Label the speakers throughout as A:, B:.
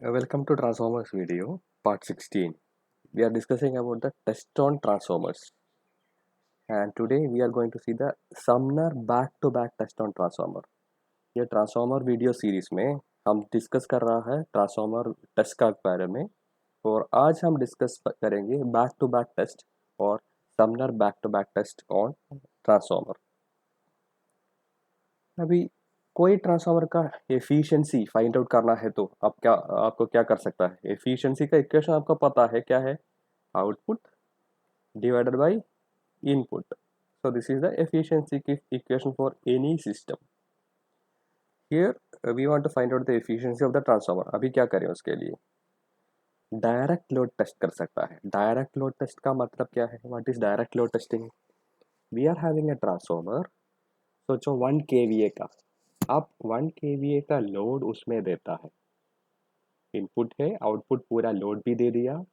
A: Welcome to Transformers video, part 16. We are discussing about the test on Transformers. And today we are going to see the Sumner back-to-back test on Transformer. ये transformer video series में हम discuss कर रहा है transformer test का बारे में और आज हम डिस्कस करेंगे बैक टू बैक टेस्ट और Sumpner back to back test on transformer. अभी कोई ट्रांसफार्मर का एफिशिएंसी फाइंड आउट करना है तो आपको क्या कर सकता है। एफिशिएंसी का इक्वेशन आपको पता है क्या है, output divided by input. So this is the efficiency equation for any system. Here we want to find out the efficiency of the transformer. अभी क्या करें उसके लिए, डायरेक्ट लोड टेस्ट कर सकता है। डायरेक्ट लोड टेस्ट का मतलब क्या है, what is direct load testing. We are having a transformer, सोचो 1 kVA का, आप 1 kVA का लोड उसमें देता है, इनपुट है, आउटपुट पूरा लोड भी दे दिया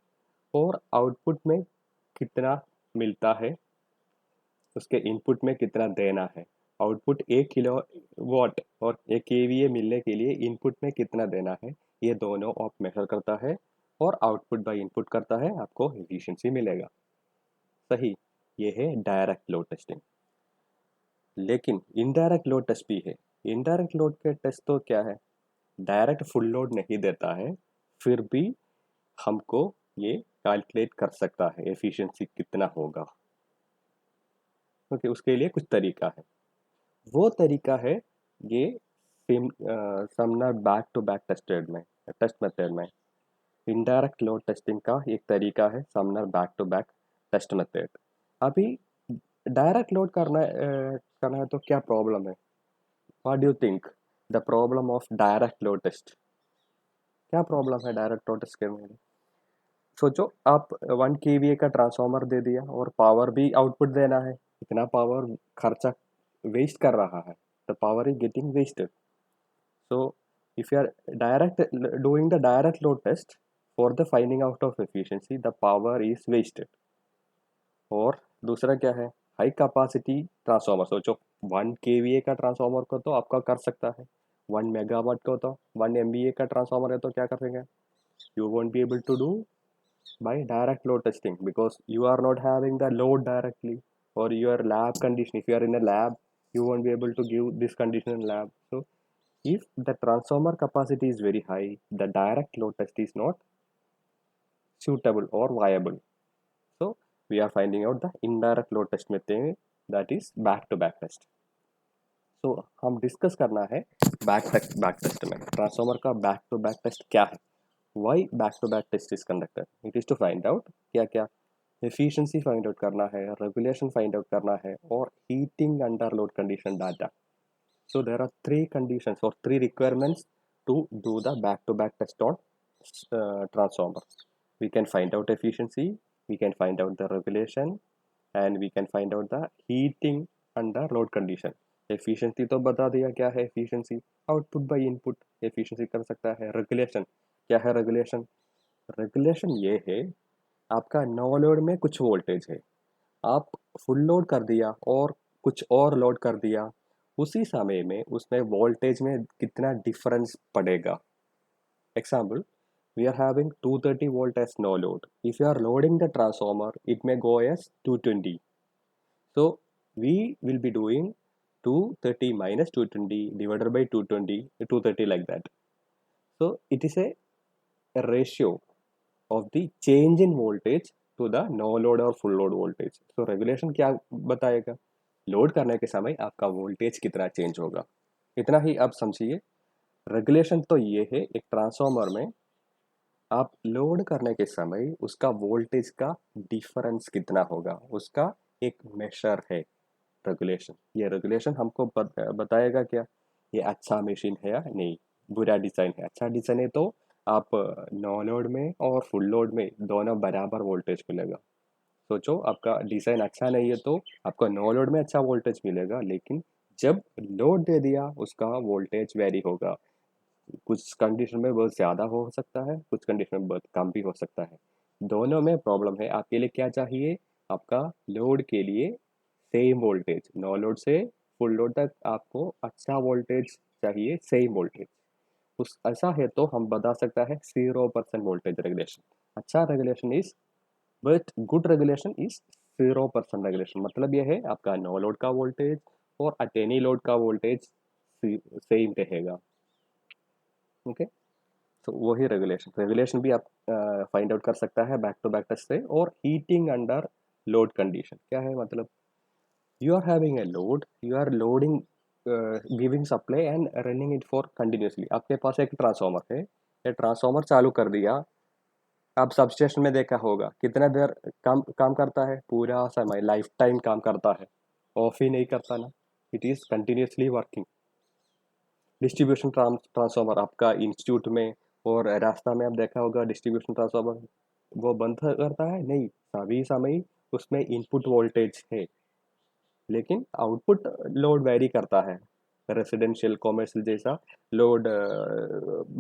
A: और आउटपुट में कितना मिलता है, उसके इनपुट में कितना देना है। आउटपुट 1 किलो वाट और 1 kVA मिलने के लिए इनपुट में कितना देना है, ये दोनों आप मेजर करता है और आउटपुट बाय इनपुट करता है, आपको एफिशिएंसी मिलेगा। सही, ये है डायरेक्ट लोड टेस्टिंग। लेकिन इनडायरेक्ट लोड टेस्ट भी है। इनडायरेक्ट लोड के टेस्ट तो क्या है, डायरेक्ट फुल लोड नहीं देता है, फिर भी हमको ये कैलकुलेट कर सकता है एफिशिएंसी कितना होगा। ओके, उसके लिए कुछ तरीका है। वो तरीका है ये Sumpner back to back test method में इनडायरेक्ट लोड टेस्टिंग का एक तरीका है Sumpner back to back test method. अभी डायरेक्ट लोड करना है तो क्या प्रॉब्लम है, what do you think the problem of direct load test. क्या प्रॉब्लम है डायरेक्ट लोड टेस्ट के में। सोचो आप 1 kVA का ट्रांसफार्मर दे दिया और पावर भी आउटपुट देना है, इतना पावर खर्चा वेस्ट कर रहा है, the power is getting wasted. So if you are direct doing the direct load test for the finding out of efficiency, the power is wasted. और दूसरा क्या है, हाई कैपेसिटी ट्रांसफार्मर। सोचो 1 kVA का ट्रांसफार्मर को तो आपका कर सकता है, 1 मेगावाट को तो 1 MVA का ट्रांसफार्मर है तो क्या करेंगे, you won't be able to do by direct load testing because you are not having the load directly, or your lab condition, if you are in a lab you won't be able to give this condition in lab. So if the transformer capacity is very high, the direct load test is not suitable or viable. So we are finding out the indirect load test method, that is back to back test. So हम discuss करना है back test में transformer का back to back test क्या है, why back to back test is conducted. It is to find out क्या क्या efficiency find out करना है, regulation find out करना है और heating under load condition data. So there are 3 conditions or 3 requirements to do the back to back test on transformer. We can find out efficiency, we can find out the regulation, and we can find out the heating under load condition. Efficiency तो बता दिया क्या है efficiency, output by input efficiency कर सकता है। regulation क्या है, रेगुलेशन ये है, आपका नो लोड में कुछ वोल्टेज है, आप फुल लोड कर दिया और कुछ और लोड कर दिया, उसी समय में उसमें वोल्टेज में कितना डिफरेंस पड़ेगा। Example, we are having 230 volt as no load. If you are loading the transformer, it may go as 220. So we will be doing 230 minus 220 divided by 220, 230 like that. So it is a ratio of the change in voltage to the no load और full load voltage. So regulation क्या बताएगा, load करने के समय आपका voltage कितना change होगा, इतना ही आप समझिए। रेगुलेशन तो ये है, एक ट्रांसफार्मर में आप लोड करने के समय उसका वोल्टेज का डिफरेंस कितना होगा, उसका एक मेशर है रेगुलेशन। ये रेगुलेशन हमको बताएगा क्या, ये अच्छा मशीन है या नहीं, बुरा डिज़ाइन है। अच्छा डिज़ाइन है तो आप नो लोड में और फुल लोड में दोनों बराबर वोल्टेज मिलेगा। सोचो आपका डिज़ाइन अच्छा नहीं है तो आपको नो लोड में अच्छा वोल्टेज मिलेगा, लेकिन जब लोड दे दिया उसका वोल्टेज वेरी होगा। कुछ कंडीशन में बहुत ज़्यादा हो सकता है, कुछ कंडीशन में बहुत कम भी हो सकता है। दोनों में प्रॉब्लम है। आपके लिए क्या चाहिए, आपका लोड के लिए सेम वोल्टेज, नो लोड से फुल लोड तक आपको अच्छा वोल्टेज चाहिए, सेम वोल्टेज। उस ऐसा है तो हम बता सकता है 0% वोल्टेज रेगुलेशन। अच्छा regulation is but good regulation is 0% regulation. मतलब ये है आपका नो लोड का वोल्टेज और एट एनी लोड का वोल्टेज सेम रहेगा। ओके, तो वही रेगुलेशन रेगुलेशन भी आप फाइंड आउट कर सकता है बैक टू बैक टेस्ट से। और हीटिंग अंडर लोड कंडीशन क्या है, मतलब you are having a load, you are loading giving supply and running it for continuously। आपके पास एक ट्रांसफार्मर है, ये ट्रांसफार्मर चालू कर दिया, आप सबस्टेशन में देखा होगा कितना देर काम काम करता है, पूरा समय लाइफ टाइम काम करता है, ऑफ ही नहीं करता ना, it is continuously working. Distribution transformer आपका इंस्टीट्यूट में और रास्ता में आप देखा होगा डिस्ट्रीब्यूशन ट्रांसफार्मर, वो बंद करता है नहीं, सभी समय उसमें इनपुट वोल्टेज है, लेकिन आउटपुट लोड वेरी करता है। रेसिडेंशियल कॉमर्शियल जैसा लोड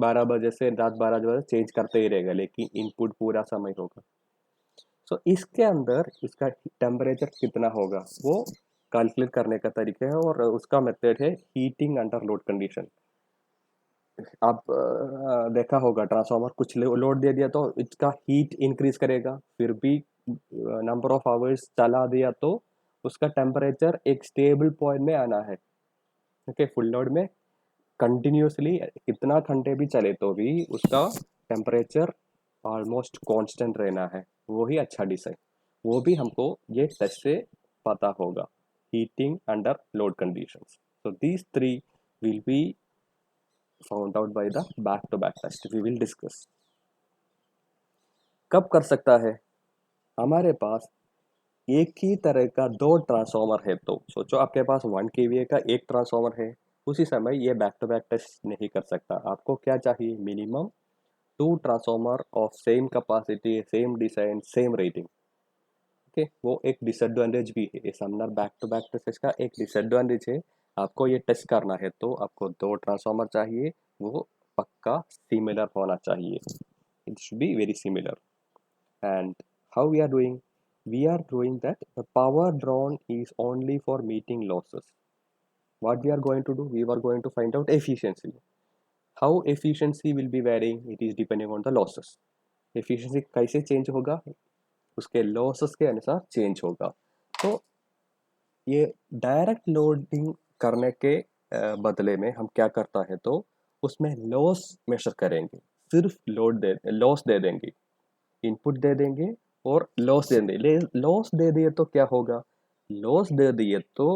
A: 12 बजे से रात 12 बजे चेंज करते ही रहेगा, लेकिन इनपुट पूरा समय होगा। सो इसके अंदर इसका टेम्परेचर कितना होगा वो कैलकुलेट करने का तरीका है, और उसका मेथड है हीटिंग अंडर लोड कंडीशन। आप देखा होगा ट्रांसफार्मर कुछ लोड दे दिया तो इसका हीट इंक्रीज करेगा, फिर भी नंबर ऑफ आवर्स चला दिया तो उसका टेम्परेचर एक स्टेबल पॉइंट में आना है। ओके, फुल लोड में कंटिन्यूसली कितना घंटे भी चले तो भी उसका टेम्परेचर ऑलमोस्ट कांस्टेंट रहना है, वो ही अच्छा डिसाइड। वो भी हमको ये टेस्ट से पता होगा, heating under load conditions. so these three will be found out by the back to back test we will discuss। कब कर सकता है, हमारे पास एक ही तरह का दो ट्रांसफार्मर है तो सोचो आपके पास 1 kVA का एक ट्रांसफार्मर है, उसी समय ये बैक टू बैक टेस्ट नहीं कर सकता। आपको क्या चाहिए, minimum 2 transformer of same capacity, same design, same rating. Okay, वो एक डिसएडवांटेज भी है, Sumpner back to back test का एक डिसएडवांटेज है। आपको ये टेस्ट करना है तो आपको दो ट्रांसफार्मर चाहिए, वो पक्का सिमिलर होना चाहिए, it should be very similar. and how we are doing that the power drawn is only for meeting losses। what we are going to do, we are going to find out efficiency। how efficiency will be varying, it is depending on the losses। efficiency कैसे change होगा, उसके losses के अनुसार change होगा। तो ये direct loading करने के बदले में हम क्या करता है तो उसमें लॉस मेजर करेंगे, सिर्फ लॉस दे देंगे, इनपुट दे देंगे और लॉस दे देंगे। लॉस दे दिए तो क्या होगा, लॉस दे दिए तो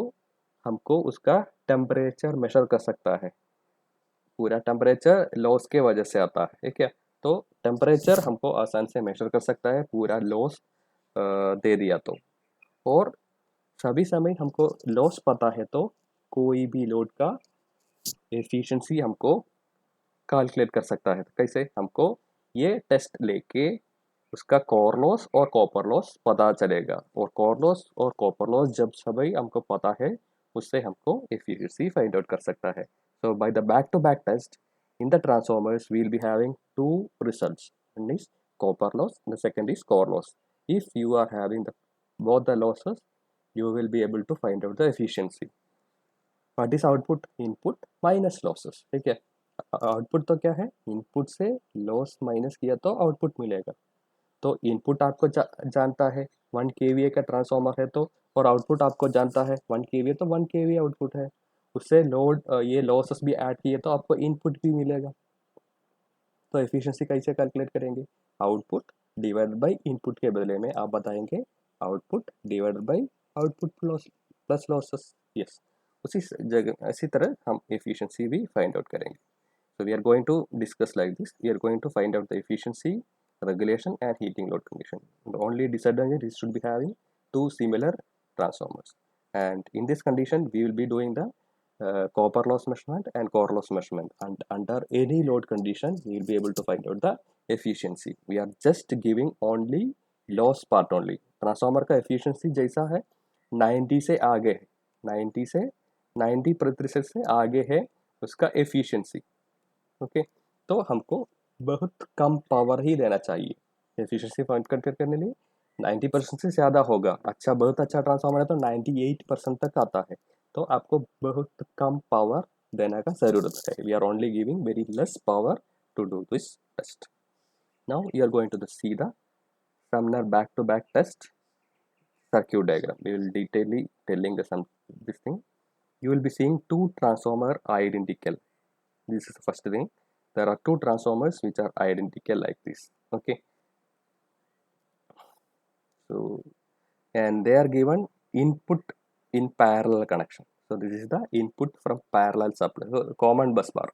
A: हमको उसका टेम्परेचर मेजर कर सकता है, पूरा टेम्परेचर लॉस के वजह से आता है, ठीक है। तो टेम्परेचर हमको आसान से मेजर कर सकता है पूरा लॉस दे दिया तो। और सभी समय हमको लॉस पता है तो कोई भी लोड का एफिशिएंसी हमको कैलकुलेट कर सकता है। तो कैसे, हमको ये टेस्ट लेके उसका कोर लॉस और कॉपर लॉस पता चलेगा, और कोर लॉस और कॉपर लॉस जब सभी हमको पता है उससे हमको एफिशिएंसी फाइंड आउट कर सकता है। So by the back to back test in the transformers we will be having two results, one is copper loss and the second is core loss। if you are having both the losses you will be able to find out the efficiency। what is output, input minus losses, ठीक है। Output तो क्या है, input से loss minus किया तो output मिलेगा। तो इनपुट आपको जानता है 1 kVA का ट्रांसफार्मर है तो, और आउटपुट आपको जानता है 1 kVA, तो 1 kVA आउटपुट है। उससे लोड ये लॉसेस भी ऐड किए तो आपको इनपुट भी मिलेगा। तो एफिशिएंसी कैसे कैलकुलेट करेंगे, आउटपुट डिवाइडेड बाय इनपुट के बदले में आप बताएंगे output divided bye output plus losses. Yes, उसी जगह इसी तरह हम एफिशिएंसी भी फाइंड आउट करेंगे। So we are going to discuss like this. We are going to find out the efficiency, regulation, and heating load condition. The only disadvantage is should be having two similar transformers. And in this condition, we will be doing the copper loss measurement and core loss measurement. And under any load condition, we will be able to find out the efficiency। We are just giving only loss part only। Transformer का efficiency जैसा है 90 से आगे है, 90 से 90% से आगे है उसका efficiency। ओके, तो हमको बहुत कम पावर ही देना चाहिए एफिशिएंसी फाइंड करने लिए। 90% से ज़्यादा होगा, बहुत अच्छा ट्रांसफार्मर है तो 98% तक आता है, तो आपको बहुत कम पावर देने का ज़रूरत है. We are only giving very less power to do this test. Now you are going to see the Sumner back-to-back test circuit diagram. We will detailedly telling this thing. You will be seeing two transformer identical. This is the first thing. There are two transformers which are identical like this. Okay. So, and they are given input in parallel connection. So this is the input from parallel supply. So common bus bar.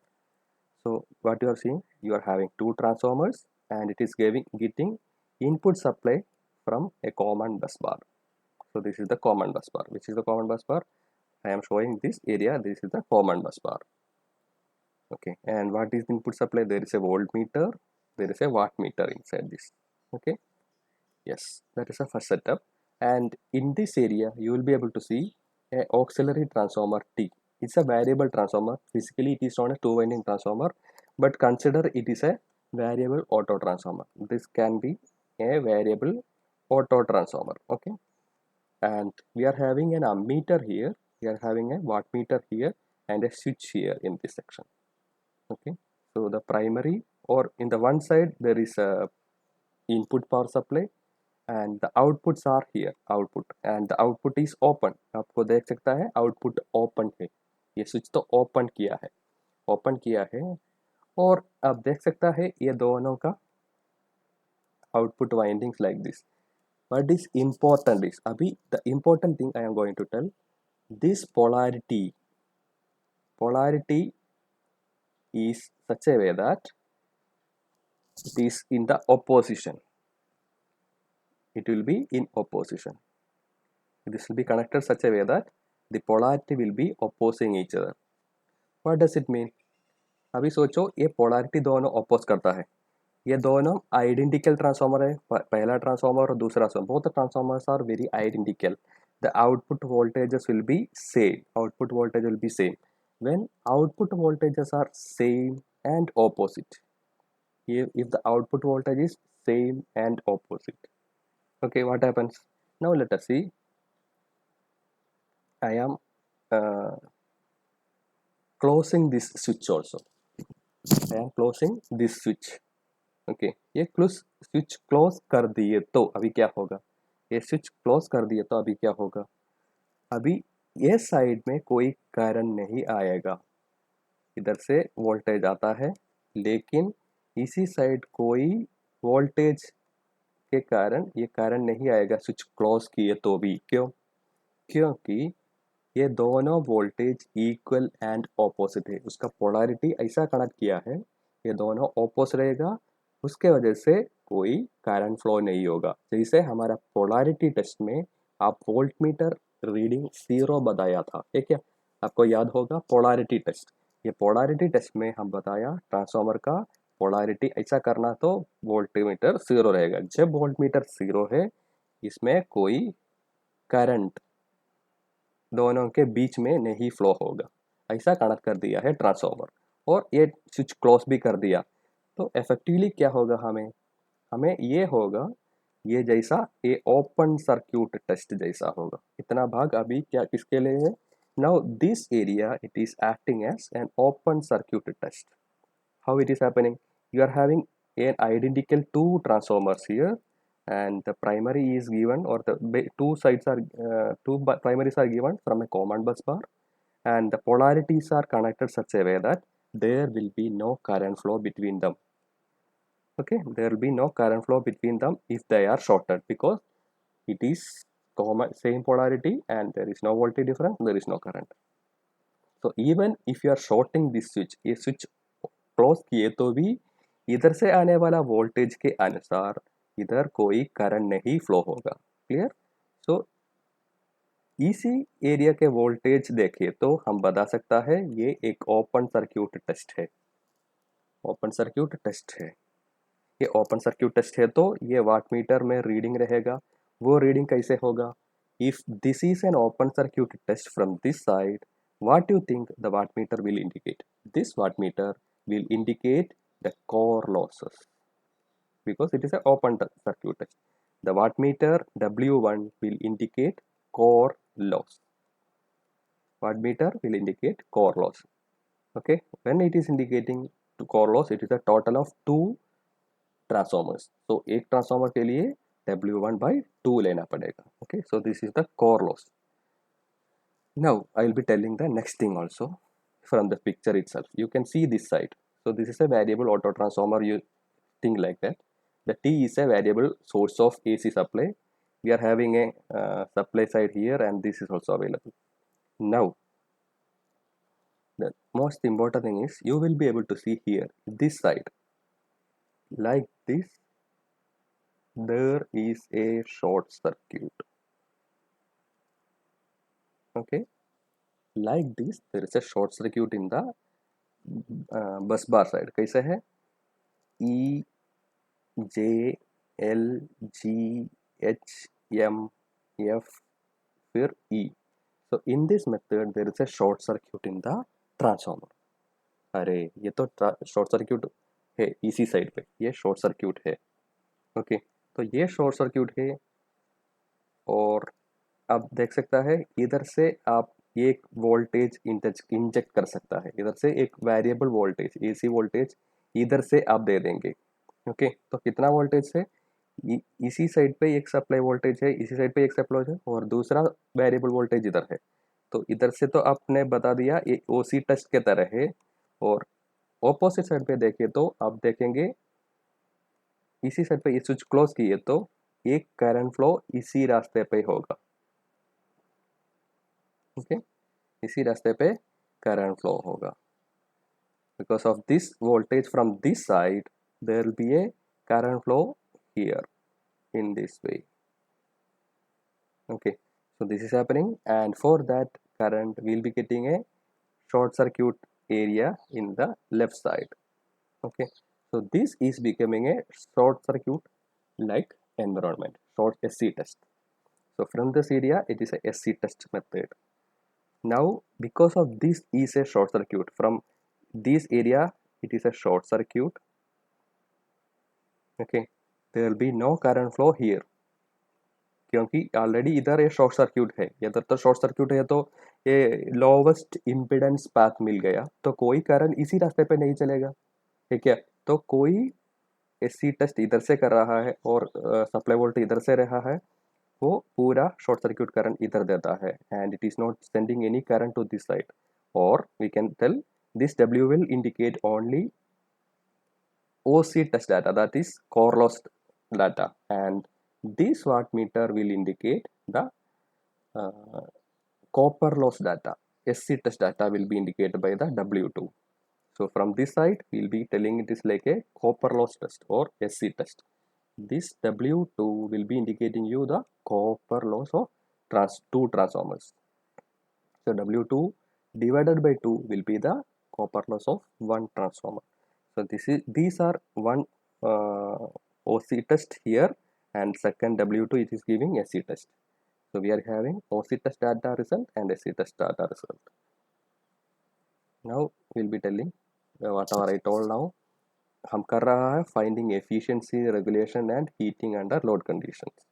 A: So what you are seeing, you are having two transformers and it is getting input supply from a common bus bar. So this is the common bus bar. Which is the common bus bar? I am showing this area. This is the common bus bar. Okay, and what is the input supply? There is a voltmeter, there is a wattmeter inside this. Okay, yes, that is the first setup. And in this area you will be able to see a auxiliary transformer T. It's a variable transformer. Physically it is not a two winding transformer, but consider it is a variable auto transformer. This can be a variable auto transformer. Okay, and we are having an ammeter here, we are having a wattmeter here, and a switch here in this section. Okay, so the primary, or in the one side there is a input power supply and the outputs are here, output, and the output is open. आपको देख सकता है output open है, ये switch तो open किया है और आप देख सकता है ये दोनों का output windings like this. What is important is, अभी the important thing I am going to tell, this polarity is such a way that it is in the opposition. It will be in opposition. This will be connected such a way that the polarity will be opposing each other. What does it mean? अभी सोचो ये polarity दोनों oppose करता है, ये दोनों identical transformer है, पहला ट्रांसफार्मर और दूसरा transformer, both transformers are very identical. The output voltages will be same. Output voltage will be same. When output voltages are same and opposite, if the output voltage is same and opposite, okay, what happens? Now let us see. I am closing this switch also. I am closing this switch. Okay, ये switch close कर दिए तो अभी क्या होगा? ये switch close कर दिए तो अभी क्या होगा? अभी ये साइड में कोई करंट नहीं आएगा, इधर से वोल्टेज आता है, लेकिन इसी साइड कोई वोल्टेज के कारण ये करंट नहीं आएगा स्विच क्लोज किए तो भी. क्यों? क्योंकि ये दोनों वोल्टेज इक्वल एंड ऑपोजिट है. उसका पोलैरिटी ऐसा कनेक्ट किया है, ये दोनों ऑपोजिट रहेगा, उसके वजह से कोई करंट फ्लो नहीं होगा. जैसे हमारा पोलैरिटी टेस्ट में आप वोल्टमीटर रीडिंग 0 बताया था, ठीक है, आपको याद होगा पोलैरिटी टेस्ट. ये पोलैरिटी टेस्ट में हम बताया ट्रांसफार्मर का पोलैरिटी ऐसा करना तो वोल्टमीटर 0 रहेगा. जब वोल्टमीटर 0 है, इसमें कोई करंट दोनों के बीच में नहीं फ्लो होगा, ऐसा कनेक्ट कर दिया है ट्रांसफार्मर, और ये स्विच क्लोज भी कर दिया. तो इफेक्टिवली क्या होगा? हमें ये होगा, ये जैसा ये ओपन सर्क्यूट टेस्ट जैसा होगा. इतना भाग अभी क्या किसके लिए है? Now this area it is acting as an open circuit test. How it is happening? You are having an identical two transformers here, and the primary is given, or the two sides are primaries are given from a common bus bar, and the polarities are connected such a way that there will be no current flow between them. Okay, there will be no current flow between them if they are shorted, because it is common same polarity and there is no voltage difference, there is no current. So even if you are shorting this switch, ये switch close किए तो भी इधर से आने वाला voltage के अनुसार इधर कोई करंट नहीं फ्लो होगा. क्लियर? सो इसी एरिया के वोल्टेज देखिए तो हम बता सकता है ये एक ओपन सर्क्यूट टेस्ट है. ओपन सर्क्यूट टेस्ट है, ये ओपन सर्क्यूट टेस्ट है, तो ये वाटमीटर में रीडिंग रहेगा. वो रीडिंग कैसे होगा? If this is an open circuit test from this side, what you think the wattmeter will indicate? This wattmeter will indicate the core losses, because it is an open circuit test. The wattmeter W1 will indicate core loss. Wattmeter will indicate core loss. Okay, when it is indicating to core loss, it is a total of two transformers, तो एक transformer के लिए W1/2 लेना पड़ेगा. Okay, so this is the core loss. Now I will be telling the next thing also from the picture itself. You can see this side. So this is a variable auto transformer. You think like that. The T is a variable source of AC supply. We are having a supply side here, and this is also available. Now the most important thing is you will be able to see here this side like this. There is a short circuit. Okay, like this there is a short circuit in the bus bar side. कैसे है? E J L G H M F फिर E. So in this method there is a short circuit in the transformer. अरे ये तो short circuit है इसी side पे, ये शॉर्ट सर्क्यूट है. ओके, तो ये शॉर्ट सर्क्यूट है और आप देख सकता है इधर से आप एक वोल्टेज इंजेक्ट कर सकता है. इधर से एक वेरिएबल वोल्टेज एसी वोल्टेज इधर से आप दे देंगे. ओके, तो कितना वोल्टेज है? इसी साइड पे एक सप्लाई वोल्टेज है, इसी साइड पे एक सप्लाई है और दूसरा वेरिएबल वोल्टेज इधर है. तो इधर से तो आपने बता दिया ये ओसी टेस्ट के तरह है. और ऑपोजिट साइड पे देखिए तो आप देखेंगे इसी साइड पे ये स्विच क्लोज किए तो एक करंट फ्लो इसी रास्ते पे होगा. ओके, इसी रास्ते पे करंट फ्लो होगा. Because of this voltage from this side there will be a current flow here in this way. Okay, so this is happening, and for that current we'll be getting a short circuit area in the left side. Okay, so this is becoming a short circuit like environment, short SC test. So from this area it is a SC test method. Now because of this is a short circuit, from this area it is a short circuit. Okay, there will be no current flow here क्योंकि already इधर ये short circuit है, इधर तो short circuit है, तो ये lowest impedance path मिल गया, तो कोई करंट इसी रास्ते पे नहीं चलेगा. ठीक है, तो कोई एसी टेस्ट इधर से कर रहा है और सप्लाई वोल्टेज इधर से रहा है, वो पूरा शॉर्ट सर्क्यूट करंट इधर देता है and it is not sending any current to this side. और we can tell this W will indicate only OC test data, that is core loss data, and this wattmeter will indicate the uh, copper loss data. SC test data will be indicated by the W2. So from this side we will be telling it is like a copper loss test or SC test. This W2 will be indicating you the copper loss of two transformers. So W2 divided by 2 will be the copper loss of one transformer. So these are one OC test here, and second W2 it is giving SC test. So we are having OC test data result and SC test data result. Now we will be telling whatever I told now. हम कर रहा है finding efficiency, regulation and heating under load conditions.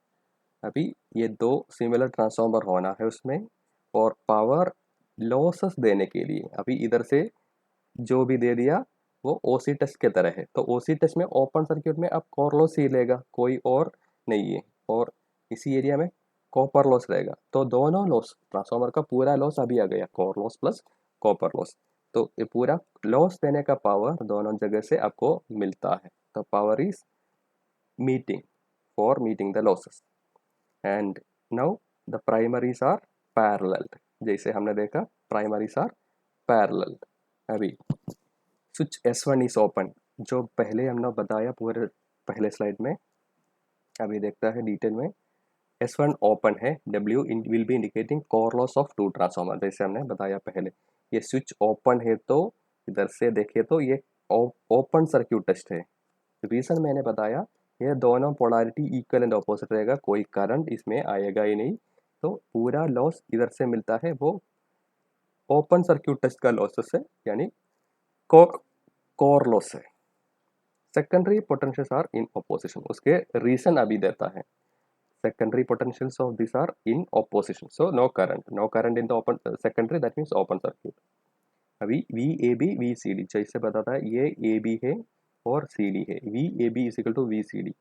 A: अभी ये दो similar transformer होना है उसमें, और पावर लॉसेस देने के लिए अभी इधर से जो भी दे दिया वो ओसी टेस्ट के तरह है. तो ओसी टेस्ट में ओपन सर्किट में अब कोर लॉस ही लेगा, कोई और नहीं है, और इसी एरिया में कॉपर लॉस रहेगा. तो दोनों लॉस, ट्रांसफार्मर का पूरा लॉस अभी आ गया, core loss plus copper loss. तो ये पूरा लॉस देने का पावर दोनों जगह से आपको मिलता है. तो power is meeting for meeting the losses. And now the primaries are parallel. जैसे हमने देखा प्राइमरीज आर पैरेलल. अभी स्विच S1 इज ओपन, जो पहले हमने बताया पूरे पहले स्लाइड में. अभी देखता है डिटेल में. S1 ओपन है, W will be indicating core loss of two transformer, जैसे हमने बताया पहले. ये स्विच ओपन है तो इधर से देखिए तो ये ओपन सर्क्यूट टेस्ट है. रीज़न मैंने बताया, ये दोनों पोलैरिटी इक्वल एंड ऑपोजिट रहेगा, कोई करंट इसमें आएगा ही नहीं. तो पूरा लॉस इधर से मिलता है वो ओपन सर्क्यूट टेस्ट का लॉसेस है, यानी कोर लॉस है. Secondary potentials are in opposition, उसके रीजन अभी देता है. secondary potentials of these are in opposition, so no current in the open secondary, that means open circuit. अभी V A B V C D जैसे बताता है, ये ए बी है और सी डी है, V A B is equal to V C D,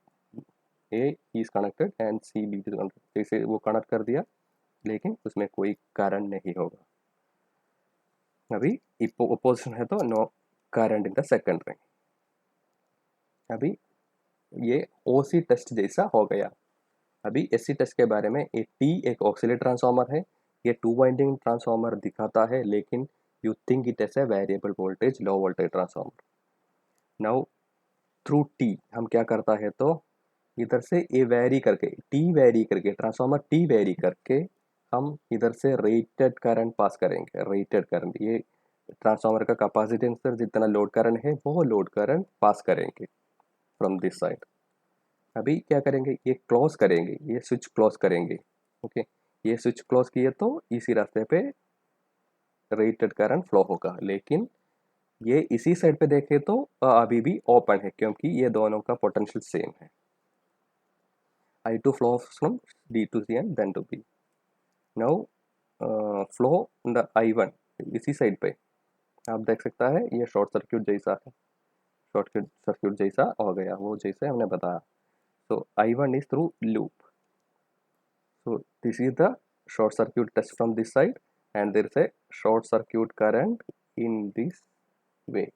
A: A is connected and C B is connected, जैसे वो कनेक्ट कर दिया लेकिन उसमें कोई करंट नहीं होगा। अभी ओपोजिशन है तो no current in the second ring. अभी ये ओसी टेस्ट जैसा हो गया। अभी एससी टेस्ट के बारे में, ये टी एक ऑक्सिलरी ट्रांसफार्मर है, ये 2 वाइंडिंग ट्रांसफार्मर दिखाता है, लेकिन you think it as a variable voltage low voltage transformer. Now through T हम क्या करता है, तो इधर से ए वेरी करके, टी वेरी करके, ट्रांसफार्मर टी वेरी करके हम इधर से रेटेड करंट पास करेंगे। रेटेड करंट, ये ट्रांसफार्मर का कैपेसिटेंस जितना लोड करंट है वो लोड करंट पास करेंगे फ्रॉम दिस साइड। अभी क्या करेंगे, ये क्लोज करेंगे, ये स्विच क्लोज करेंगे। ओके, ये स्विच क्लोज किए तो इसी रास्ते पे रेटेड करंट फ्लो होगा, लेकिन ये इसी साइड पे देखें तो अभी भी ओपन है, क्योंकि ये दोनों का पोटेंशियल सेम है। I2 flows from D to C and then to B. Now flow in the I1 इसी साइड पे आप देख सकता है, ये शॉर्ट सर्क्यूट जैसा है, शॉर्ट सर्क्यूट जैसा हो गया, वो जैसे हमने बताया। So I1 is through loop. So this is the short circuit test from this side, and there is a short circuit current in this way.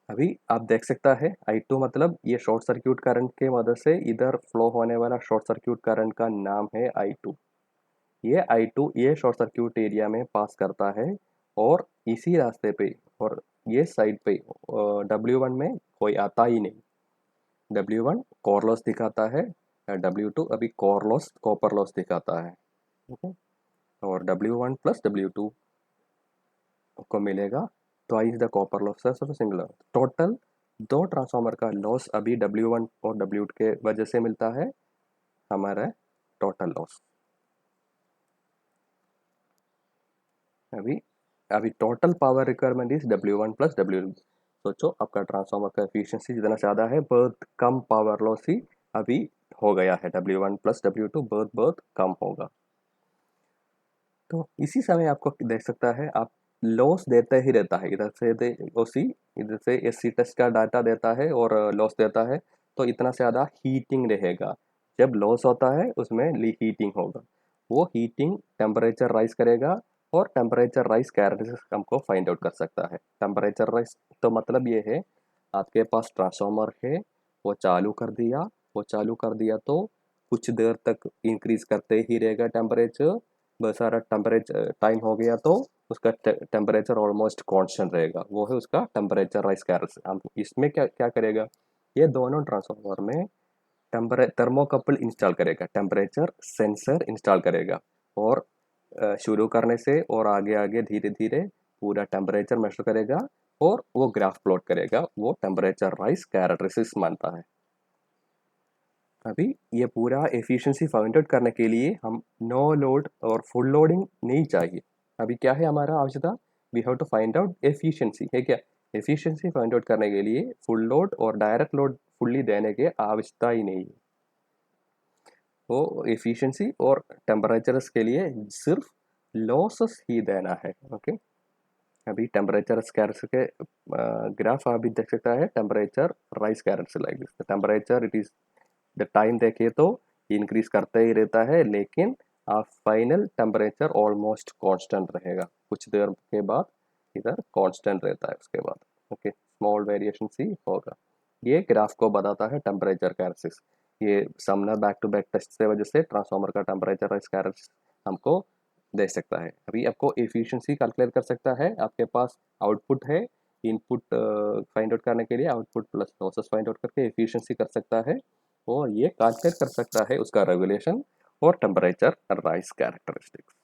A: अभी आप देख सकता है I2 मतलब ये शॉर्ट सर्क्यूट करंट के मदद से इधर फ्लो होने वाला शॉर्ट सर्क्यूट करंट का नाम है I2। ये I2 ये शॉर्ट सर्क्यूट एरिया में पास करता है और इसी रास्ते पे, और ये साइड पे W1 में कोई आता ही नहीं। W1 कोर लॉस दिखाता है, W2 अभी कोर लॉस कॉपर लॉस दिखाता है। ओके, और W1 प्लस W2 को मिलेगा twice the copper losses of single. Total दो ट्रांसफार्मर का लॉस अभी W1 और W2 के वजह से मिलता है हमारा टोटल लॉस। अभी अभी total power requirement is W1 plus W2। सोचो आपका ट्रांसफार्मर का एफिशिएंसी जितना ज़्यादा है, बहुत कम पावर लॉस ही अभी हो गया है। W1 प्लस W2 बहुत बहुत कम होगा। तो इसी समय आपको देख सकता है, आप लॉस देते ही रहता है, इधर से दे ओसी, इधर से एससी टेस्ट का डाटा देता है और लॉस देता है, तो इतना ज़्यादा हीटिंग रहेगा। जब लॉस होता है उसमें हीटिंग होगा, वो हीटिंग टेम्परेचर राइज करेगा, और टेम्परेचर राइज कैरेक्टरिस्टिक्स हमको फाइंड आउट कर सकता है। टेम्परेचर राइज तो मतलब ये है, आपके पास ट्रांसफार्मर है, वो चालू कर दिया, वो चालू कर दिया तो कुछ देर तक इंक्रीज करते ही रहेगा टेम्परेचर, बस सारा टेम्परेचर टाइम हो गया तो उसका टेम्परेचर ऑलमोस्ट कांस्टेंट रहेगा, वो है उसका टेम्परेचर राइज कैरेक्टरिस्टिक्स। हम इसमें क्या क्या करेगा, ये दोनों ट्रांसफार्मर में थर्मोकपल इंस्टॉल करेगा, टेम्परेचर सेंसर इंस्टॉल करेगा, और शुरू करने से और आगे आगे धीरे धीरे पूरा टेम्परेचर मेजर करेगा, और वो ग्राफ प्लॉट करेगा, वो टेम्परेचर राइज कैरेक्टरिस्टिक्स मानता है। अभी ये पूरा एफिशिएंसी फाइंड आउट करने के लिए हम नो लोड और फुल लोडिंग नहीं चाहिए। अभी क्या है हमारा आवश्यकता, we have to find out efficiency है क्या। एफिशिएंसी फाइंड आउट करने के लिए फुल लोड और डायरेक्ट लोड फुल्ली देने की आवश्यकता ही नहीं है। वो एफिशिएंसी और टेम्परेचर्स के लिए सिर्फ लॉसेस ही देना है। ओके, अभी टेम्परेचर स्कैर्स के ग्राफ अभी देख सकता है, temperature rise characters like this. Temperature it is the time देखिए तो इंक्रीज करता ही रहता है, लेकिन फाइनल टेम्परेचर ऑलमोस्ट कांस्टेंट रहेगा, कुछ देर के बाद इधर कांस्टेंट रहता है उसके बाद। ओके, स्मॉल वेरिएशन सी होगा। ये ग्राफ को बताता है टेम्परेचर कैरेक्टरिस्टिक्स। ये Sumpner back to back test से वजह से ट्रांसफार्मर का टेम्परेचर कैरेक्टरिस्टिक्स हमको दे सकता है। अभी आपको एफिशिएंसी कैलकुलेट कर सकता है, आपके पास आउटपुट है, इनपुट फाइंड आउट करने के लिए output plus losses find out करके एफिशिएंसी कर सकता है, और ये कैलकुलेट कर सकता है उसका रेगुलेशन और टेम्परेचर राइज कैरेक्टरिस्टिक्स।